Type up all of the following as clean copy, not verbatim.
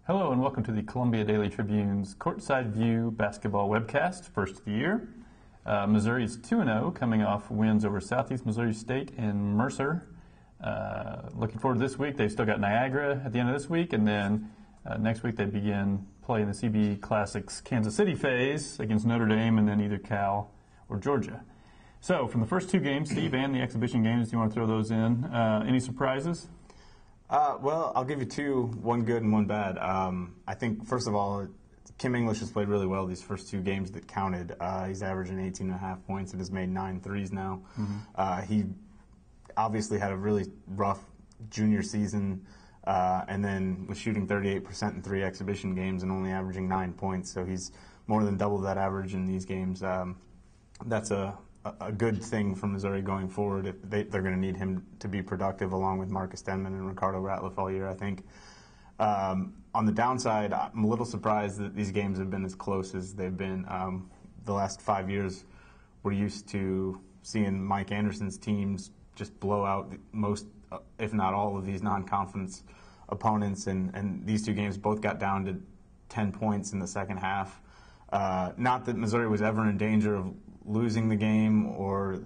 Hello and welcome to the Columbia Daily Tribune's Courtside View Basketball Webcast, first of the year. Missouri is 2-0, coming off wins over Southeast Missouri State and Mercer. Looking forward to this week. They've still got Niagara at the end of this week, and then next week they begin playing the CB Classics Kansas City phase against Notre Dame and then either Cal or Georgia. So from the first two games, Steve, and the exhibition games, do you want to throw those in? Any surprises? Well, I'll give you two, one good and one bad. I think, first of all, Kim English has played really well these first two games that counted. He's averaging 18.5 points and has made 9 threes now. He obviously had a really rough junior season and then was shooting 38% in 3 exhibition games and only averaging 9 points. So he's more than double that average in these games. That's a good thing for Missouri going forward. They're going to need him to be productive along with Marcus Denman and Ricardo Ratliffe all year, I think. On the downside, I'm a little surprised that these games have been as close as they've been. The last 5 years, we're used to seeing Mike Anderson's teams just blow out most, if not all, of these non-conference opponents, and these two games both got down to 10 points in the second half. Not that Missouri was ever in danger of losing the game or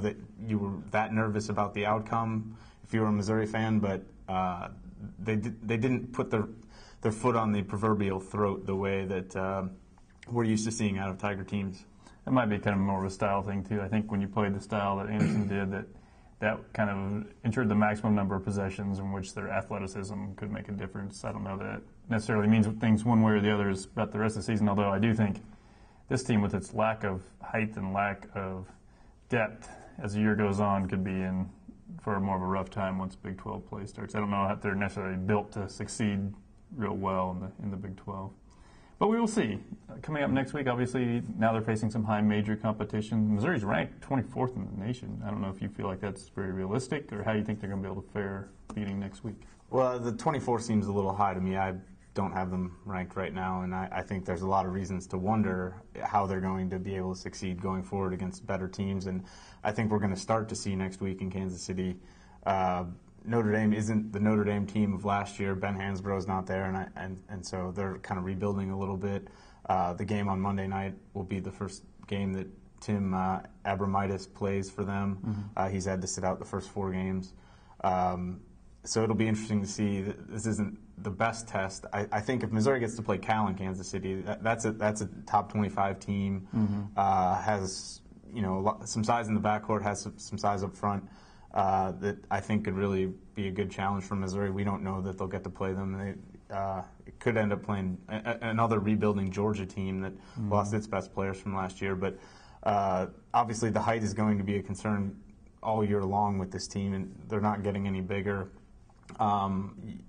that you were that nervous about the outcome if you were a Missouri fan, but they didn't put their foot on the proverbial throat the way that we're used to seeing out of Tiger teams. It might be kind of more of a style thing, too. I think when you played the style that Anderson did, that kind of ensured the maximum number of possessions in which their athleticism could make a difference. I don't know that necessarily means things one way or the other is about the rest of the season, although I do think this team, with its lack of height and lack of depth as the year goes on, could be in for more of a rough time once Big 12 play starts. I don't know if they're necessarily built to succeed real well in the Big 12. But we will see. Coming up next week, obviously, now they're facing some high major competition. Missouri's ranked 24th in the nation. I don't know if you feel like that's very realistic or how you think they're going to be able to fare beginning next week. Well, the 24 seems a little high to me. I don't have them ranked right now, and I think there's a lot of reasons to wonder how they're going to be able to succeed going forward against better teams. And I think we're going to start to see next week in Kansas City. Notre Dame isn't the Notre Dame team of last year. Ben Hansbrough's not there, and so they're kind of rebuilding a little bit. The game on Monday night will be the first game that Tim Abramitis plays for them. He's had to sit out the first 4 games. So it'll be interesting to see. This isn't the best test. I think if Missouri gets to play Cal in Kansas City, that's a top 25 team. Has some size in the backcourt, has some size up front. That I think could really be a good challenge for Missouri. We don't know that they'll get to play them. It could end up playing another rebuilding Georgia team that lost its best players from last year. But obviously the height is going to be a concern all year long with this team, and they're not getting any bigger.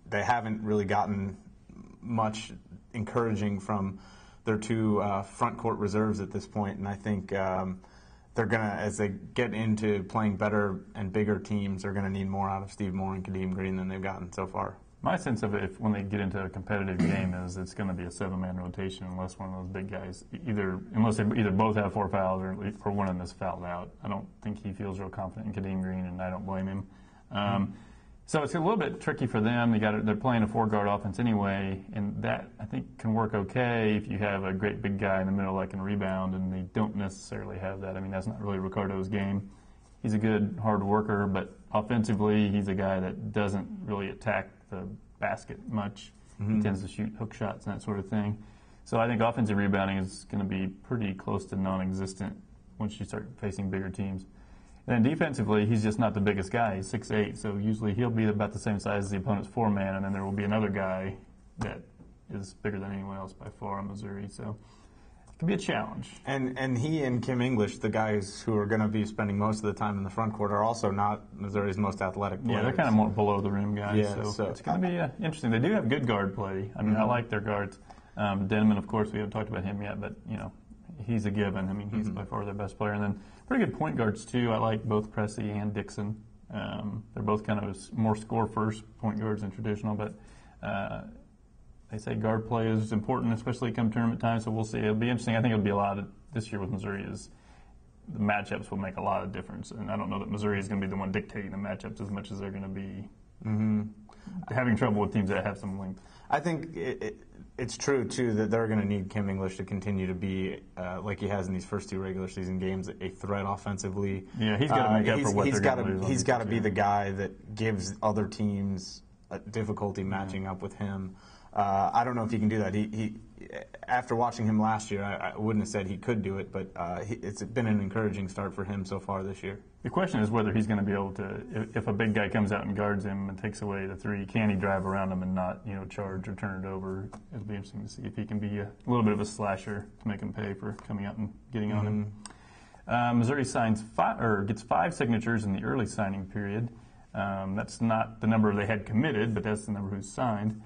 They haven't really gotten much encouraging from their 2 front court reserves at this point, and I think they're going to, as they get into playing better and bigger teams, they're going to need more out of Steve Moore and Kadeem Green than they've gotten so far. My sense of it, when they get into a competitive game, is it's going to be a 7-man rotation unless one of those big guys, unless they either both have 4 fouls or one of them is fouled out. I don't think he feels real confident in Kadeem Green, and I don't blame him. So it's a little bit tricky for them. They're playing a 4-guard offense anyway, and that, I think, can work okay if you have a great big guy in the middle that can rebound, and they don't necessarily have that. I mean, that's not really Ricardo's game. He's a good, hard worker, but offensively, he's a guy that doesn't really attack the basket much. He tends to shoot hook shots and that sort of thing. So I think offensive rebounding is going to be pretty close to non-existent once you start facing bigger teams. And then defensively, he's just not the biggest guy. He's 6'8", so usually he'll be about the same size as the opponent's 4-man, and then there will be another guy that is bigger than anyone else by far in Missouri. So it can be a challenge. And he and Kim English, the guys who are going to be spending most of the time in the front court, are also not Missouri's most athletic players. Yeah, they're kind of more below the rim guys. Yeah, so it's going to be interesting. They do have good guard play. I mean, I like their guards. Denman, of course, we haven't talked about him yet, but he's a given. I mean, he's by far their best player. And then pretty good point guards, too. I like both Cressy and Dixon. They're both kind of more score-first point guards than traditional, but they say guard play is important, especially come tournament time, so we'll see. It'll be interesting. I think it'll be a lot this year with Missouri is the matchups will make a lot of difference. And I don't know that Missouri is going to be the one dictating the matchups as much as they're going to be having trouble with teams that have some length. I think it's true, too, that they're going to need Kim English to continue to be, like he has in these first 2 regular season games, a threat offensively. Yeah, he's got to make up for what they're going to lose. He's got to be the guy that gives other teams difficulty matching up with him. I don't know if he can do that. He after watching him last year, I wouldn't have said he could do it, but it's been an encouraging start for him so far this year. The question is whether he's going to be able to, if a big guy comes out and guards him and takes away the 3, can he drive around him and not, charge or turn it over? It'll be interesting to see if he can be a little bit of a slasher to make him pay for coming out and getting on him. Missouri gets 5 signatures in the early signing period. That's not the number they had committed, but that's the number who's signed.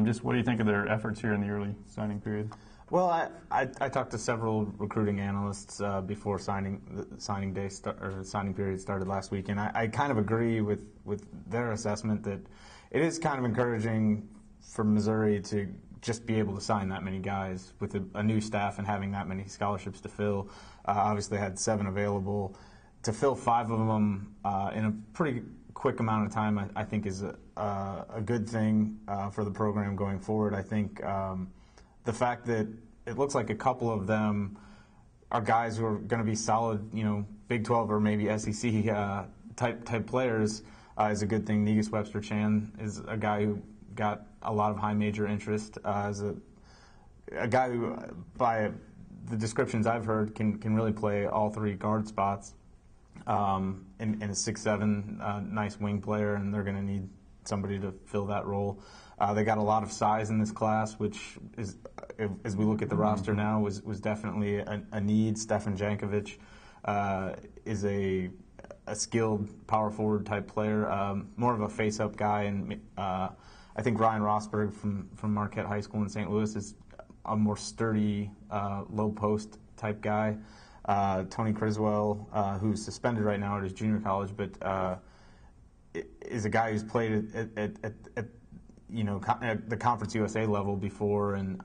Just what do you think of their efforts here in the early signing period? Well, I talked to several recruiting analysts before signing period started last week, and I kind of agree with their assessment that it is kind of encouraging for Missouri to just be able to sign that many guys with a new staff and having that many scholarships to fill. Obviously, had 7 available. To fill 5 of them in a pretty quick amount of time, I think is a good thing for the program going forward. I think the fact that it looks like a couple of them are guys who are going to be solid, Big 12 or maybe SEC type players is a good thing. Negus Webster-Chan is a guy who got a lot of high major interest as a guy who, by the descriptions I've heard, can really play all 3 guard spots. And a 6'7", nice wing player, and they're going to need somebody to fill that role. They got a lot of size in this class, which is, as we look at the roster now, was definitely a need. Stefan Jankovic is a skilled power forward type player, more of a face-up guy, and I think Ryan Rosberg from Marquette High School in St. Louis is a more sturdy, low post type guy. Tony Criswell, who's suspended right now at his junior college, but is a guy who's played at the Conference USA level before, and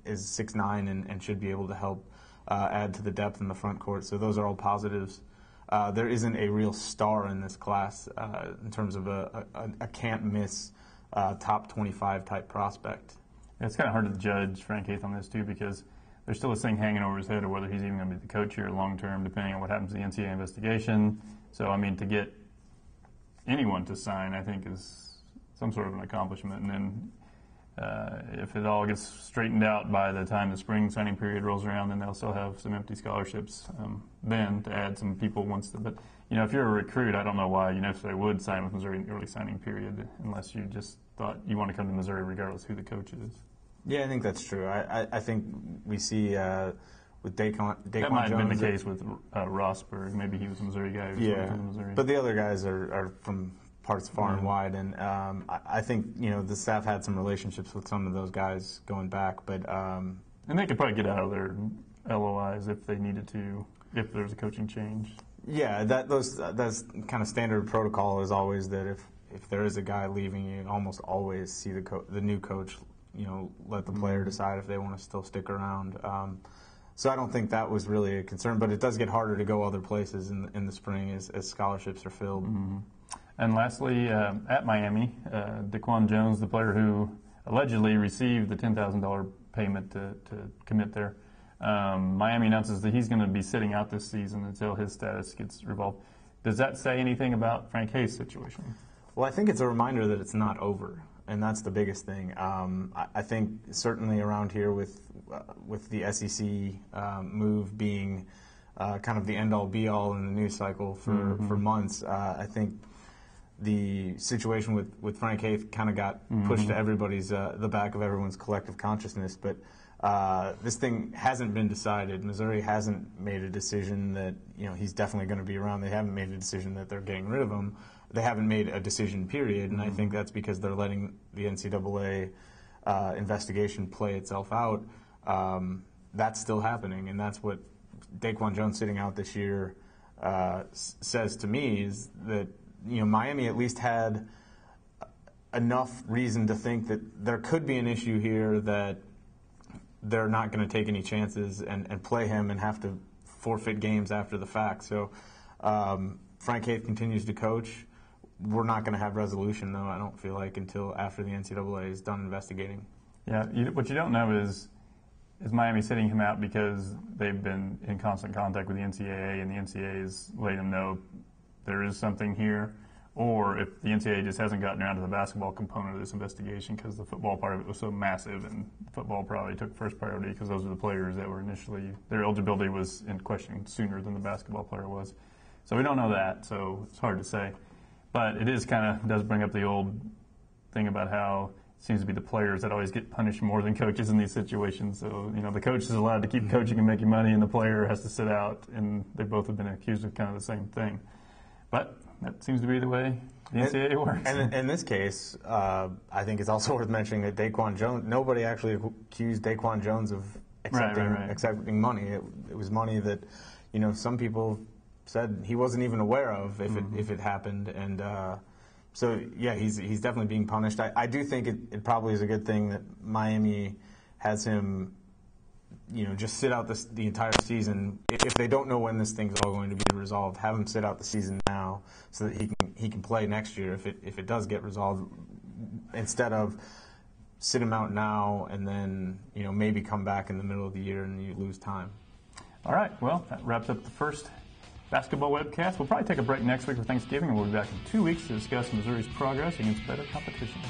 is 6'9" and should be able to help add to the depth in the front court. So those are all positives. There isn't a real star in this class in terms of a can't-miss top 25 type prospect. It's kind of hard to judge Frank Haith on this, too, because there's still this thing hanging over his head of whether he's even going to be the coach here long term, depending on what happens to the NCAA investigation. So, to get anyone to sign, I think, is some sort of an accomplishment. And then if it all gets straightened out by the time the spring signing period rolls around, then they'll still have some empty scholarships then to add some people once. But, if you're a recruit, I don't know why you necessarily would sign with Missouri in the early signing period unless you just thought you want to come to Missouri regardless who the coach is. Yeah, I think that's true. I think we see with Daquan that might have Jones, been the case with Rosberg. Maybe he was a Missouri guy. From Missouri. But the other guys are from parts far and wide, and I think the staff had some relationships with some of those guys going back. But and they could probably get out of their LOIs if they needed to, if there's a coaching change. Yeah, that's kind of standard protocol is always that if there is a guy leaving, you almost always see the new coach. Let the player decide if they want to still stick around. So I don't think that was really a concern, but it does get harder to go other places in the spring as scholarships are filled. Mm-hmm. And lastly, at Miami, Daquan Jones, the player who allegedly received the $10,000 payment to commit there, Miami announces that he's going to be sitting out this season until his status gets resolved. Does that say anything about Frank Haith's situation? Well, I think it's a reminder that it's not over. And that's the biggest thing. I think certainly around here with the SEC move being kind of the end-all, be-all in the news cycle for months, I think the situation with Frank Haith kind of got pushed to everybody's the back of everyone's collective consciousness. But this thing hasn't been decided. Missouri hasn't made a decision that he's definitely going to be around. They haven't made a decision that they're getting rid of him. They haven't made a decision, period, and I think that's because they're letting the NCAA investigation play itself out. That's still happening, and that's what Daquan Jones sitting out this year says to me is that Miami at least had enough reason to think that there could be an issue here that they're not going to take any chances and play him and have to forfeit games after the fact. So Frank Haith continues to coach. we're not going to have resolution, though, I don't feel like, until after the NCAA is done investigating. Yeah, what you don't know is Miami sitting him out because they've been in constant contact with the NCAA, and the NCAA is letting them know there is something here, or if the NCAA just hasn't gotten around to the basketball component of this investigation because the football part of it was so massive, and football probably took first priority because those are the players that were initially, their eligibility was in question sooner than the basketball player was. So we don't know that, so it's hard to say. But it is kind of, does bring up the old thing about how it seems to be the players that always get punished more than coaches in these situations. So, the coach is allowed to keep coaching and making money, and the player has to sit out, and they both have been accused of kind of the same thing. But that seems to be the way the NCAA works. And in this case, I think it's also worth mentioning that Daquan Jones, nobody actually accused Daquan Jones of accepting money. It was money that, some people said he wasn't even aware of if it happened. And so, yeah, he's definitely being punished. I do think it probably is a good thing that Miami has him, just sit out the entire season. If they don't know when this thing's all going to be resolved, have him sit out the season now so that he can play next year if it does get resolved, instead of sit him out now and then maybe come back in the middle of the year and you lose time. All right, well, that wraps up the first basketball webcast. We'll probably take a break next week for Thanksgiving, and we'll be back in 2 weeks to discuss Missouri's progress against better competition.